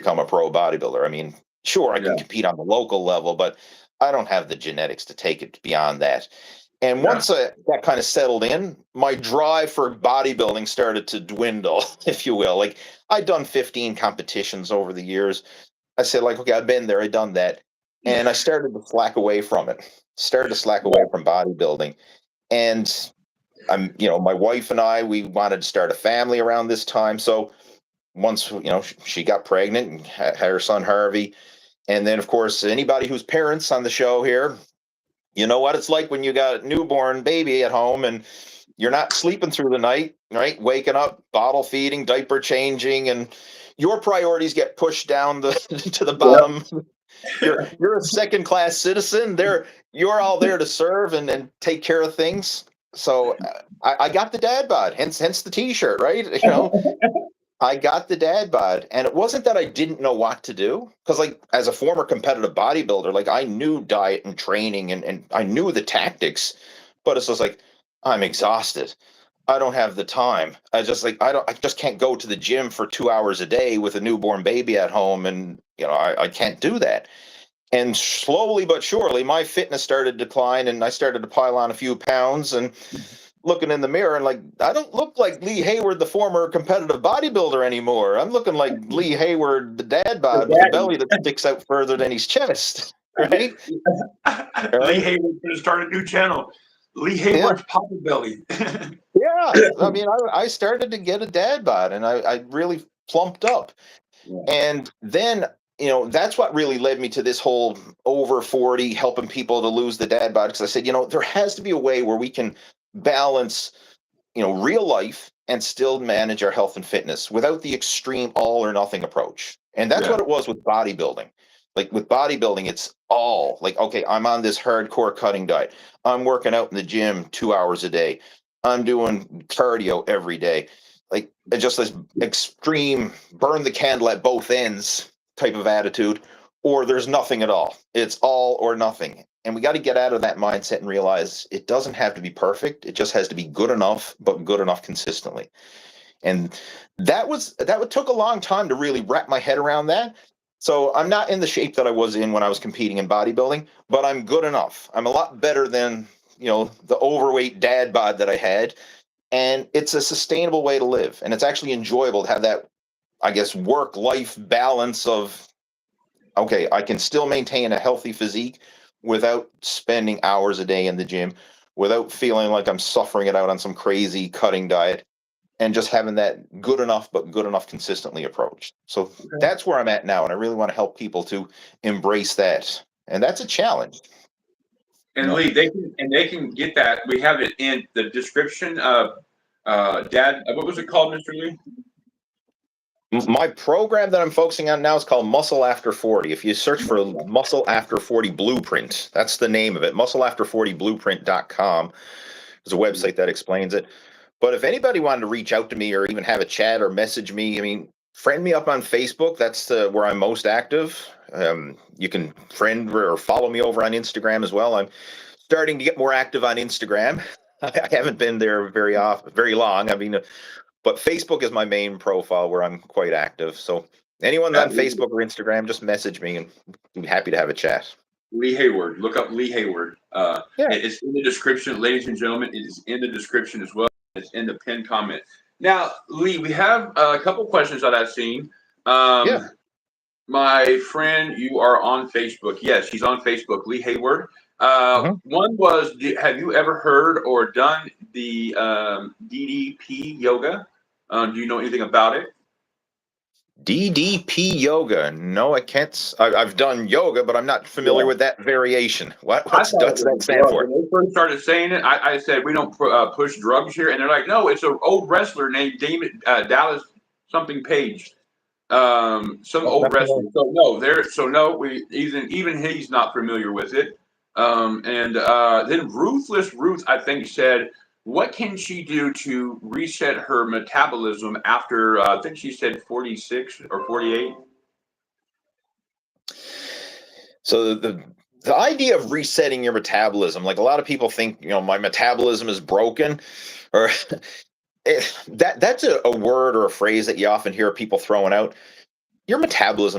become a pro bodybuilder. I mean, sure, I can compete on the local level, but I don't have the genetics to take it beyond that. And once that kind of settled in, my drive for bodybuilding started to dwindle, if you will. Like, I'd done 15 competitions over the years. I said, like, okay, I've been there, I've done that. And I started to slack away from it, started to slack away from bodybuilding. And my wife and I, we wanted to start a family around this time. So once, she got pregnant and had her son, Harvey. And then, of course, anybody who's parents on the show here, you know what it's like when you got a newborn baby at home and you're not sleeping through the night, right? Waking up, bottle feeding, diaper changing, and your priorities get pushed down to the bottom. You're a second class citizen. You're all there to serve and take care of things. So I got the dad bod, hence the T-shirt, right? I got the dad bod, and it wasn't that I didn't know what to do, because like as a former competitive bodybuilder, like I knew diet and training and I knew the tactics, but it's just like I'm exhausted. I don't have the time. I just can't go to the gym for 2 hours a day with a newborn baby at home, and I can't do that. And slowly but surely, my fitness started to decline, and I started to pile on a few pounds and looking in the mirror and like, I don't look like Lee Hayward, the former competitive bodybuilder anymore. I'm looking like Lee Hayward, the dad bod with a belly that sticks out further than his chest, right? Lee Hayward going to start a new channel. Lee Hayward's Papa Belly. Yeah. I mean, I started to get a dad bod, and I really plumped up. Yeah. And then, that's what really led me to this whole over 40, helping people to lose the dad bod. Because I said, there has to be a way where we can balance, real life and still manage our health and fitness without the extreme all or nothing approach. And that's what it was with bodybuilding. Like with bodybuilding, it's all like, okay, I'm on this hardcore cutting diet. I'm working out in the gym 2 hours a day. I'm doing cardio every day. Like just this extreme burn the candle at both ends type of attitude, or there's nothing at all. It's all or nothing. And we got to get out of that mindset and realize it doesn't have to be perfect. It just has to be good enough, but good enough consistently. And that took a long time to really wrap my head around that. So I'm not in the shape that I was in when I was competing in bodybuilding, but I'm good enough. I'm a lot better than, the overweight dad bod that I had. And it's a sustainable way to live. And it's actually enjoyable to have that, I guess, work-life balance of, okay, I can still maintain a healthy physique without spending hours a day in the gym, without feeling like I'm suffering it out on some crazy cutting diet, and just having that good enough, but good enough consistently approach. So that's where I'm at now. And I really want to help people to embrace that. And that's a challenge. And Lee, they can get that. We have it in the description of Dad. What was it called, Mr. Lee? My program that I'm focusing on now is called Muscle After 40. If you search for Muscle After 40 Blueprint, that's the name of it. MuscleAfter40Blueprint.com is a website that explains it. But if anybody wanted to reach out to me or even have a chat or message me, I mean, friend me up on Facebook. That's where I'm most active. You can friend or follow me over on Instagram as well. I'm starting to get more active on Instagram. I haven't been there very long. I mean, but Facebook is my main profile where I'm quite active. So anyone on Facebook or Instagram, just message me and I'm happy to have a chat. Lee Hayward. Look up Lee Hayward. It's in the description, ladies and gentlemen. It is in the description as well. It's in the pinned comment. Now, Lee, we have a couple questions that I've seen. My friend, you are on Facebook. Yes, he's on Facebook, Lee Hayward. One was, have you ever heard or done the DDP yoga? Do you know anything about it? DDP yoga? No, I can't. I've done yoga, but I'm not familiar with that variation. What's that stand for? When they first started saying it, I said, we don't push drugs here. And they're like, no, it's an old wrestler named Dallas something Page. Some old wrestler. Even he's not familiar with it. Then Ruthless Ruth, I think, said, what can she do to reset her metabolism after, I think she said 46 or 48? So the idea of resetting your metabolism, like a lot of people think, my metabolism is broken, or that's a word or a phrase that you often hear people throwing out. your metabolism